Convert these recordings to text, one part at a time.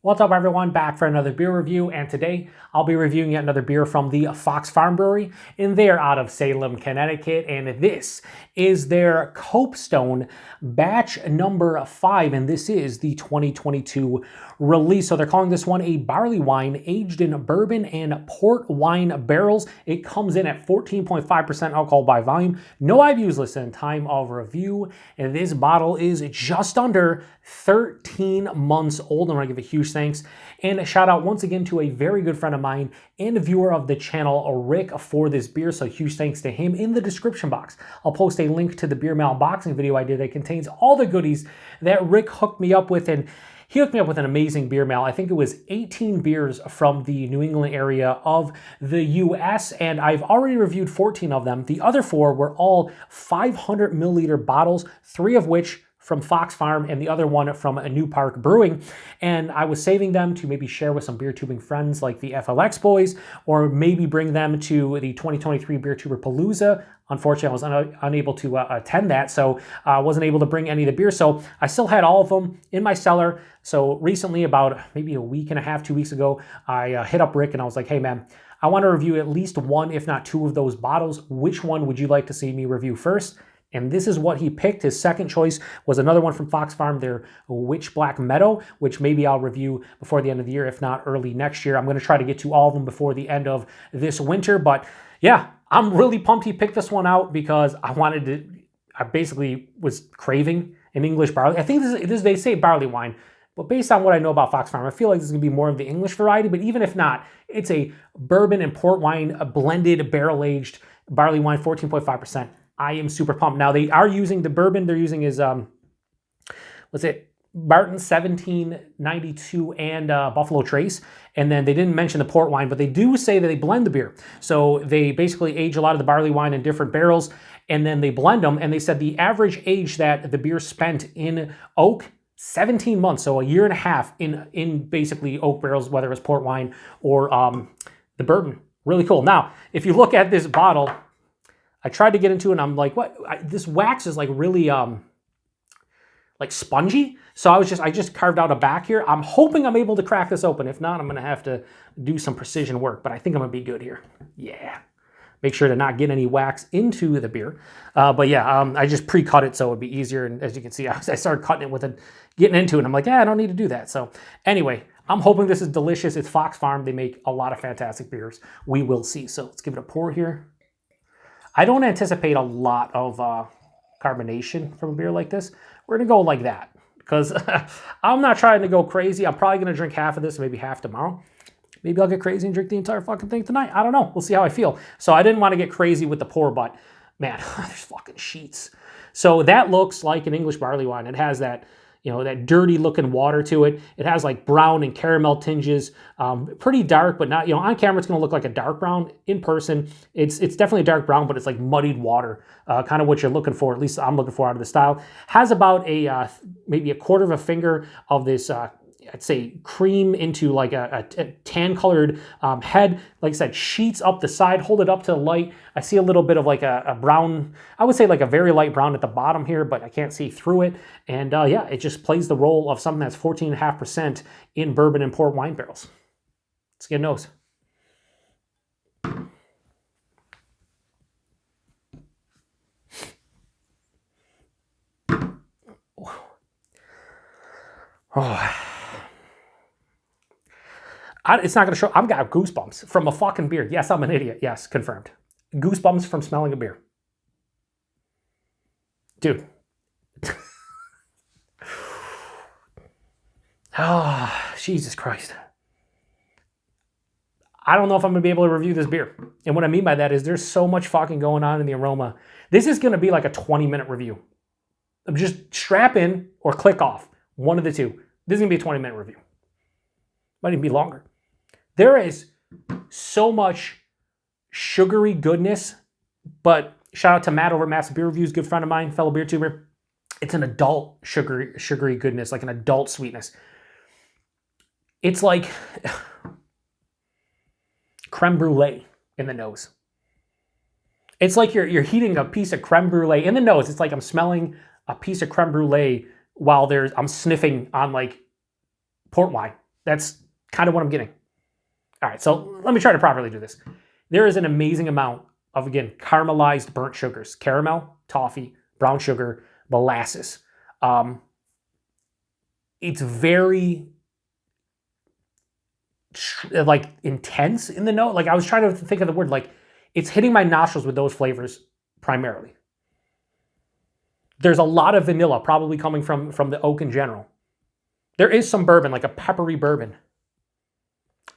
What's up everyone, back for another beer review, and today I'll be reviewing yet another beer from the Fox Farm Brewery, and they're out of Salem, Connecticut, and this is their Copestone batch number 5, and this is the 2022 release. So they're calling this one a barley wine aged in bourbon and port wine barrels. It comes in at 14.5% alcohol by volume. No IBUs listed in time of review, and this bottle is just under 13 months old. I want to give a huge thanks and a shout out once again to a very good friend of mine and a viewer of the channel, Rick, for this beer. So huge thanks to him. In the description box, I'll post a link to the beer mail unboxing video I did that contains all the goodies that Rick hooked me up with, and he hooked me up with an amazing beer mail. I think it was 18 beers from the New England area of the US, and I've already reviewed 14 of them. The other 4 were all 500 milliliter bottles, 3 of which from Fox Farm and the other one from a New Park Brewing. And I was saving them to maybe share with some beer tubing friends like the FLX boys, or maybe bring them to the 2023 Beer Tuber Palooza. Unfortunately, I was unable to attend that, so I wasn't able to bring any of the beer. So I still had all of them in my cellar. So recently, about maybe a week and a half, 2 weeks ago, I hit up Rick and I was like, hey man, I want to review at least 1, if not 2 of those bottles. Which one would you like to see me review first? And this is what he picked. His second choice was another one from Fox Farm, their Witch Black Meadow, which maybe I'll review before the end of the year, if not early next year. I'm going to try to get to all of them before the end of this winter. But yeah, I'm really pumped he picked this one out because I basically was craving an English barley. I think this they say barley wine, but based on what I know about Fox Farm, I feel like this is going to be more of the English variety. But even if not, it's a bourbon and port wine, a blended barrel-aged barley wine, 14.5%. I am super pumped. Now, they are using the bourbon they're using is, what's it? Barton 1792 and Buffalo Trace. And then they didn't mention the port wine, but they do say that they blend the beer. So they basically age a lot of the barley wine in different barrels, and then they blend them. And they said the average age that the beer spent in oak, 17 months, so a year and a half in basically oak barrels, whether it's port wine or the bourbon. Really cool. Now, if you look at this bottle, I tried to get into it and I'm like, what? This wax is like really like spongy. So I just carved out a back here. I'm hoping I'm able to crack this open. If not, I'm gonna have to do some precision work, but I think I'm gonna be good here. Yeah. Make sure to not get any wax into the beer. But yeah, I just pre-cut it so it would be easier. And as you can see, I started cutting it with it, getting into it. And I'm like, yeah, I don't need to do that. So anyway, I'm hoping this is delicious. It's Fox Farm. They make a lot of fantastic beers. We will see. So let's give it a pour here. I don't anticipate a lot of carbonation from a beer like this. We're gonna go like that because I'm not trying to go crazy. I'm probably gonna drink half of this, maybe half tomorrow. Maybe I'll get crazy and drink the entire fucking thing tonight. I don't know. We'll see how I feel. So I didn't want to get crazy with the pour, but man, there's fucking sheets. So that looks like an English barley wine. It has that, that dirty looking water to it. It has like brown and caramel tinges, pretty dark, but not, on camera it's gonna look like a dark brown. In person, it's definitely a dark brown, but it's like muddied water, kind of what you're looking for, at least I'm looking for out of the style. Has about a, maybe a quarter of a finger of this, I'd say cream into like a tan colored head. Like I said, sheets up the side, hold it up to the light. I see a little bit of like a brown, I would say like a very light brown at the bottom here, but I can't see through it. And yeah, it just plays the role of something that's 14.5% in bourbon and port wine barrels. Let's get a nose. Oh. It's not going to show. I've got goosebumps from a fucking beer. Yes, I'm an idiot. Yes, confirmed. Goosebumps from smelling a beer. Dude. Oh, Jesus Christ. I don't know if I'm going to be able to review this beer. And what I mean by that is there's so much fucking going on in the aroma. This is going to be like a 20-minute review. Just strap in or click off. One of the two. This is going to be a 20-minute review. Might even be longer. There is so much sugary goodness, but shout out to Matt over at Massive Beer Reviews, good friend of mine, fellow beer tuber. It's an adult sugary goodness, like an adult sweetness. It's like creme brulee in the nose. It's like you're heating a piece of creme brulee in the nose. It's like I'm smelling a piece of creme brulee while I'm sniffing on like port wine. That's kind of what I'm getting. All right, so let me try to properly do this. There is an amazing amount of, again, caramelized burnt sugars, caramel, toffee, brown sugar, molasses. It's very like intense in the note. Like I was trying to think of the word, like it's hitting my nostrils with those flavors primarily. There's a lot of vanilla probably coming from the oak in general. There is some bourbon, like a peppery bourbon.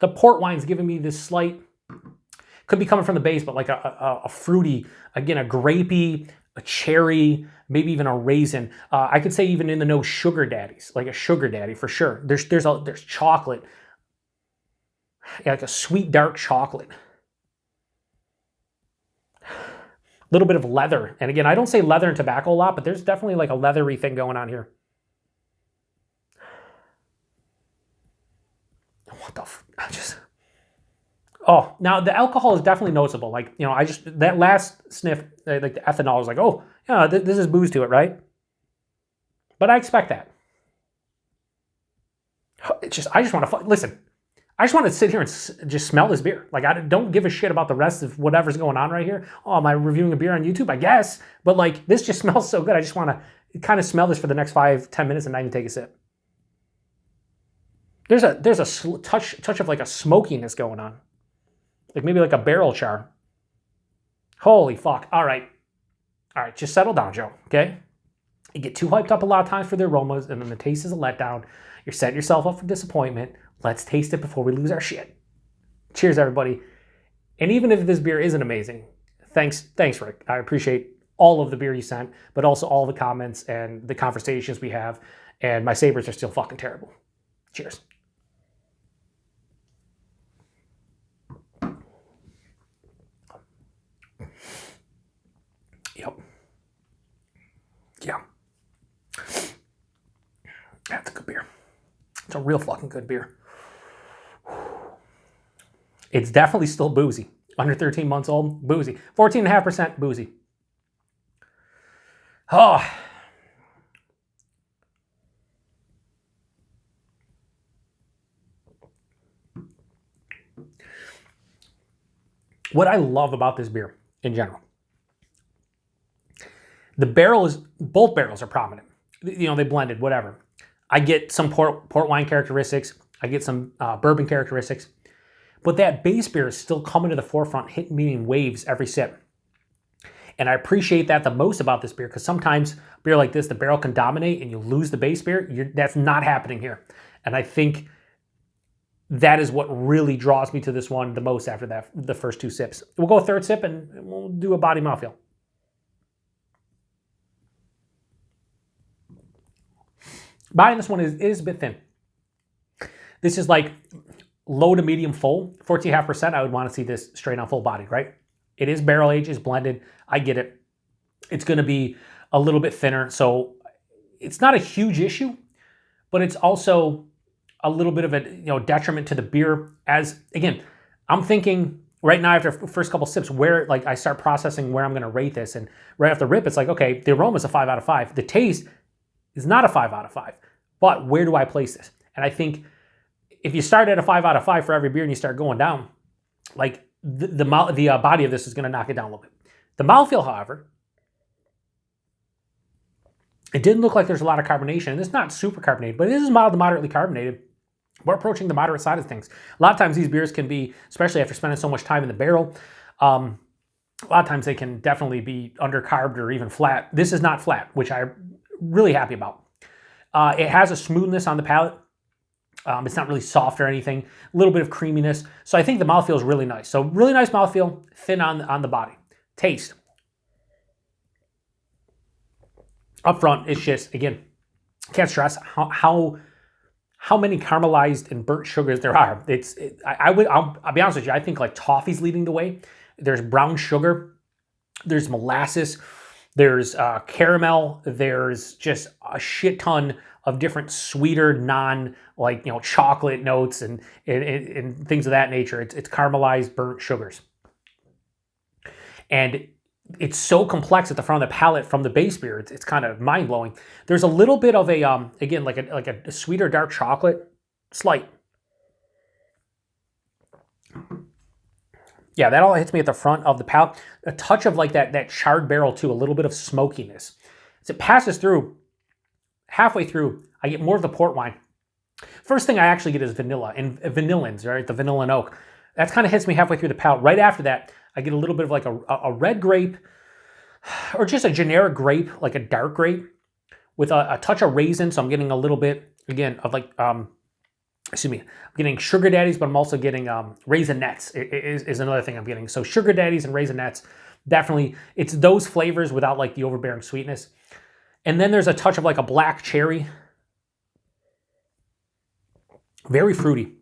The port wine's giving me this slight, could be coming from the base, but like a fruity, again, a grapey, a cherry, maybe even a raisin. I could say even in the nose, sugar daddies, like a sugar daddy for sure. There's chocolate, yeah, like a sweet dark chocolate. A little bit of leather, and again, I don't say leather and tobacco a lot, but there's definitely like a leathery thing going on here. What the oh, now the alcohol is definitely noticeable. Like, you know, that last sniff, like the ethanol, I was like, oh, yeah, this is booze to it, right? But I expect that. I just want to, listen, I just want to sit here and just smell this beer. Like, I don't give a shit about the rest of whatever's going on right here. Oh, am I reviewing a beer on YouTube? I guess. But like, this just smells so good. I just want to kind of smell this for the next 5-10 minutes and not even take a sip. There's a touch of like a smokiness going on. Like maybe like a barrel char. Holy fuck. All right, just settle down, Joe, okay? You get too hyped up a lot of times for the aromas, and then the taste is a letdown. You're setting yourself up for disappointment. Let's taste it before we lose our shit. Cheers, everybody. And even if this beer isn't amazing, thanks, Rick. I appreciate all of the beer you sent, but also all the comments and the conversations we have, and my sabers are still fucking terrible. Cheers. Yep. Yeah. That's a good beer. It's a real fucking good beer. It's definitely still boozy. Under 13 months old, boozy. 14.5% boozy. Oh. What I love about this beer in general, both barrels are prominent. You know, they blended, whatever. I get some port wine characteristics. I get some bourbon characteristics. But that base beer is still coming to the forefront, hitting me in waves every sip. And I appreciate that the most about this beer, because sometimes beer like this, the barrel can dominate and you lose the base beer. That's not happening here. And I think that is what really draws me to this one the most after the first two sips. We'll go a third sip and we'll do a body mouthfeel. Body on this one is a bit thin. This is like low to medium full, 14.5%. I would want to see this straight on full bodied, right? It is barrel aged, it's blended. I get it. It's going to be a little bit thinner, so it's not a huge issue, but it's also a little bit of a detriment to the beer. As again, I'm thinking right now after the first couple sips where like I start processing where I'm going to rate this, and right off the rip, it's like, okay, the aroma is a 5 out of 5. The taste is not a 5 out of 5, but where do I place this? And I think if you start at a 5 out of 5 for every beer and you start going down, like the body of this is going to knock it down a little bit. The mouthfeel, however, it didn't look like there's a lot of carbonation, and it's not super carbonated, but it is mild to moderately carbonated. We're approaching the moderate side of things. A lot of times these beers can be, especially after spending so much time in the barrel, a lot of times they can definitely be undercarbed or even flat. This is not flat, which I'm really happy about. It has a smoothness on the palate. It's not really soft or anything. A little bit of creaminess. So I think the mouthfeel is really nice. So really nice mouthfeel, thin on the body. Taste. Up front, it's just, again, can't stress how many caramelized and burnt sugars there are. I'll be honest with you, I think like toffee's leading the way. There's brown sugar, there's molasses, there's caramel, there's just a shit ton of different sweeter, chocolate notes and things of that nature. It's caramelized burnt sugars. And it's so complex at the front of the palate from the base beer. It's kind of mind-blowing. There's a little bit of a, again, like a sweeter dark chocolate, slight, Yeah, that all hits me at the front of the palate. A touch of like that charred barrel too, a little bit of smokiness. As it passes through, halfway through, I get more of the port wine. First thing I actually get is vanilla and vanillins, right? The vanilla and oak. That kind of hits me halfway through the palate. Right after that, I get a little bit of like a red grape or just a generic grape, like a dark grape with a touch of raisin. So I'm getting a little bit, again, of like, excuse me, I'm getting sugar daddies, but I'm also getting raisinets is another thing I'm getting. So sugar daddies and raisinets, definitely, it's those flavors without like the overbearing sweetness. And then there's a touch of like a black cherry. Very fruity.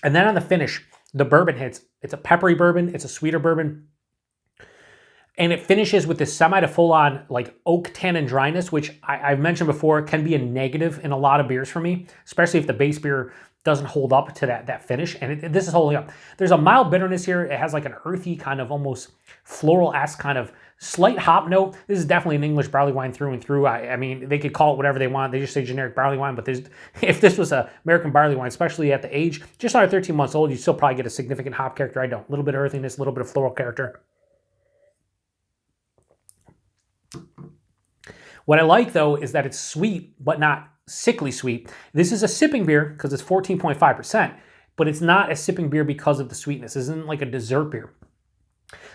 And then on the finish, the bourbon hits. It's a peppery bourbon. It's a sweeter bourbon. And it finishes with this semi to full-on like oak tannin dryness, which I've mentioned before can be a negative in a lot of beers for me, especially if the base beer doesn't hold up to that finish. And this is holding up. There's a mild bitterness here. It has like an earthy kind of almost floral-esque kind of slight hop note. This is definitely an English barley wine through and through. I mean, they could call it whatever they want. They just say generic barley wine, but if this was a American barley wine, especially at the age, just under 13 months old, you'd still probably get a significant hop character. I don't. A little bit of earthiness, a little bit of floral character. What I like, though, is that it's sweet, but not sickly sweet. This is a sipping beer because it's 14.5%, but it's not a sipping beer because of the sweetness. This isn't like a dessert beer.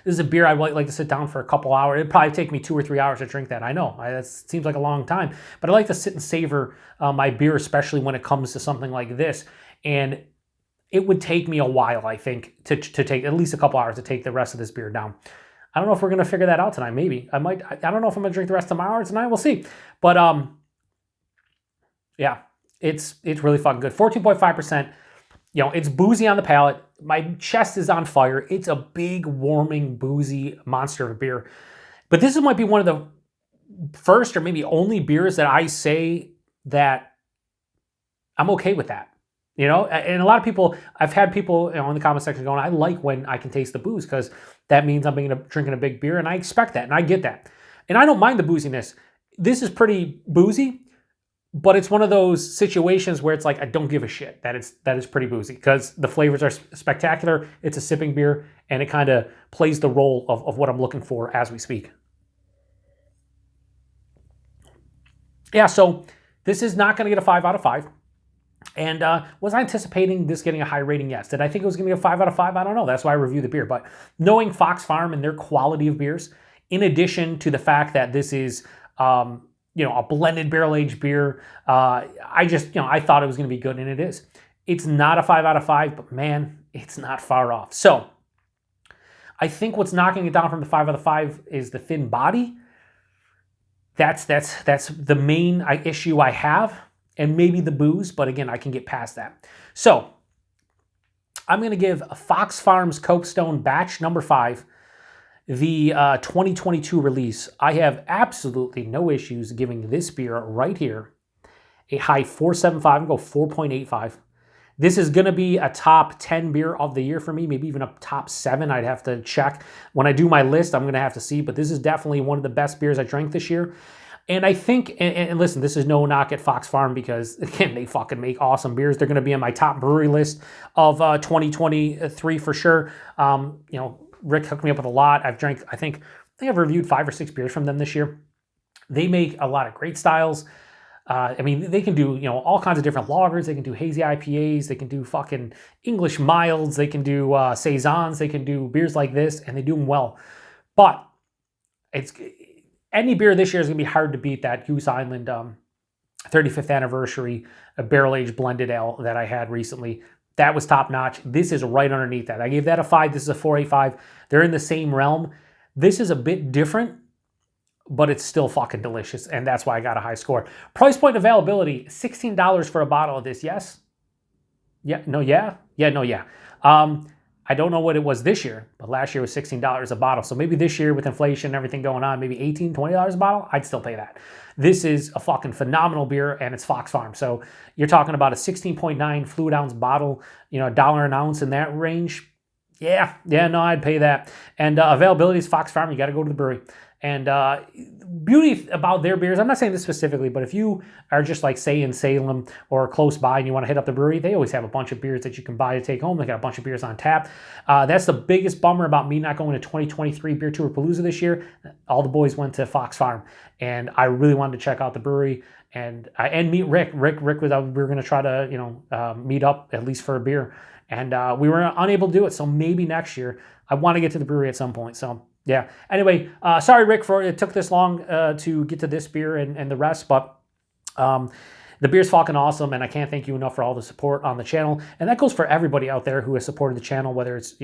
This is a beer I would like to sit down for a couple hours. It'd probably take me 2 or 3 hours to drink that. I know, that seems like a long time, but I like to sit and savor my beer, especially when it comes to something like this. And it would take me a while, I think, to take at least a couple hours to take the rest of this beer down. I don't know if we're going to figure that out tonight. Maybe. I might. I don't know if I'm going to drink the rest of my hour tonight. We'll see. But yeah, it's really fucking good. 14.5%. You know, it's boozy on the palate. My chest is on fire. It's a big, warming, boozy monster of a beer. But this might be one of the first or maybe only beers that I say that I'm okay with that. You know, and a lot of people, I've had people, you know, in the comment section going, I like when I can taste the booze because that means I'm drinking a big beer, and I expect that, and I get that. And I don't mind the booziness. This is pretty boozy, but it's one of those situations where it's like, I don't give a shit that is pretty boozy because the flavors are spectacular. It's a sipping beer, and it kind of plays the role of what I'm looking for as we speak. Yeah, so this is not going to get a 5 out of 5. And was I anticipating this getting a high rating? Yes. Did I think it was going to be a 5 out of 5? I don't know. That's why I reviewed the beer. But knowing Fox Farm and their quality of beers, in addition to the fact that this is, you know, a blended barrel-aged beer, I just, you know, I thought it was going to be good, and it is. It's not a 5 out of 5, but man, it's not far off. So I think what's knocking it down from the 5 out of 5 is the thin body. That's the main issue I have. And maybe the booze, but again, I can get past that. So I'm going to give Fox Farm's Copestone Batch Number 5, the 2022 release. I have absolutely no issues giving this beer right here a high 4.75 and go 4.85. This is going to be a top 10 beer of the year for me, maybe even a top 7. I'd have to check. When I do my list, I'm going to have to see, but this is definitely one of the best beers I drank this year. And I think, and listen, this is no knock at Fox Farm because, again, they fucking make awesome beers. They're going to be on my top brewery list of 2023 for sure. You know, Rick hooked me up with a lot. I've drank, I think I've reviewed 5 or 6 beers from them this year. They make a lot of great styles. I mean, they can do, you know, all kinds of different lagers. They can do hazy IPAs. They can do fucking English milds. They can do saisons. They can do beers like this, and they do them well. But any beer this year is going to be hard to beat that Goose Island 35th anniversary barrel-aged blended ale that I had recently. That was top-notch. This is right underneath that. I gave that a 5. This is a 4.85. They're in the same realm. This is a bit different, but it's still fucking delicious, and that's why I got a high score. Price point availability, $16 for a bottle of this, yes? Yeah, no, yeah? Yeah, no, yeah. I don't know what it was this year, but last year was $16 a bottle. So maybe this year with inflation and everything going on, maybe $18, $20 a bottle, I'd still pay that. This is a fucking phenomenal beer, and it's Fox Farm. So you're talking about a 16.9 fluid ounce bottle, you know, $1 an ounce in that range. Yeah, no, I'd pay that. And availability is Fox Farm. You got to go to the brewery. And beauty about their beers, I'm not saying this specifically, but if you are just like say in Salem or close by and you want to hit up the brewery, they always have a bunch of beers that you can buy to take home. They got a bunch of beers on tap. That's the biggest bummer about me not going to 2023 Beer Tour Palooza this year. All the boys went to Fox Farm, and I really wanted to check out the brewery and meet Rick. Rick was we were going to try to meet up at least for a beer, and we were unable to do it. So maybe next year. I want to get to the brewery at some point. So yeah. Anyway, sorry, Rick, for it took this long to get to this beer and the rest, but the beer's fucking awesome, and I can't thank you enough for all the support on the channel. And that goes for everybody out there who has supported the channel, whether it's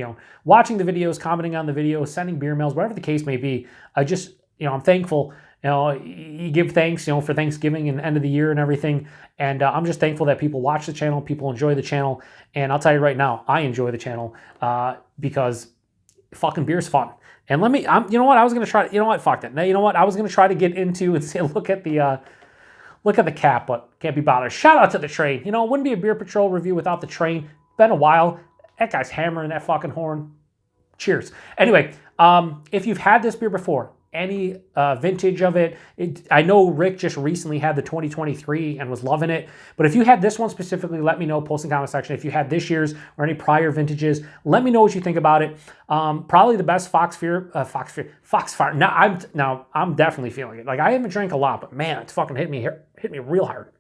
watching the videos, commenting on the videos, sending beer mails, whatever the case may be. I just I'm thankful. You give thanks for Thanksgiving and end of the year and everything, and I'm just thankful that people watch the channel, people enjoy the channel, and I'll tell you right now, I enjoy the channel because fucking beer's fun. And you know what? I was gonna try. You know what? Fuck that. Now you know what? I was gonna try to get into and say, look at the cap, but can't be bothered. Shout out to the train. Wouldn't be a Beer Patrol review without the train. Been a while. That guy's hammering that fucking horn. Cheers. Anyway, if you've had this beer before, any vintage of it, I know Rick just recently had the 2023 and was loving it, but if you had this one specifically, let me know. Post in the comment section if you had this year's or any prior vintages. Let me know what you think about it. Probably the best Fox Farm. Now I'm definitely feeling it. Like, I haven't drank a lot, but man, it's fucking hit me real hard.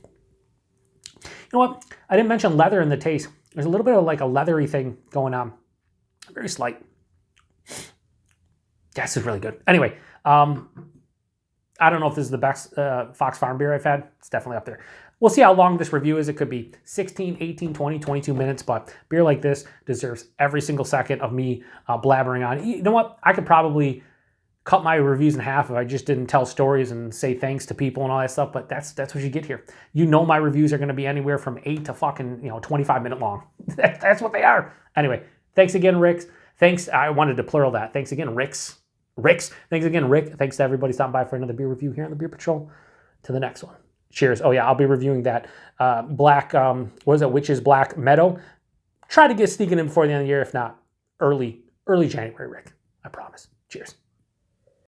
You know what? I didn't mention leather in the taste. There's a little bit of like a leathery thing going on. Very slight. This is really good. Anyway, I don't know if this is the best Fox Farm beer I've had. It's definitely up there. We'll see how long this review is. It could be 16, 18, 20, 22 minutes, but beer like this deserves every single second of me blabbering on. You know what? I could probably cut my reviews in half if I just didn't tell stories and say thanks to people and all that stuff, but that's what you get here. My reviews are going to be anywhere from 8 to fucking 25-minute long. That's what they are. Anyway, thanks again, Ricks. Thanks. I wanted to plural that. Thanks again, Ricks. Thanks again, Rick. Thanks to everybody stopping by for another beer review here on the Beer Patrol. To the next one. Cheers. Oh yeah, I'll be reviewing that black, Witch's Black Meadow. Try to get sneaking in before the end of the year, if not early January, Rick. I promise. Cheers.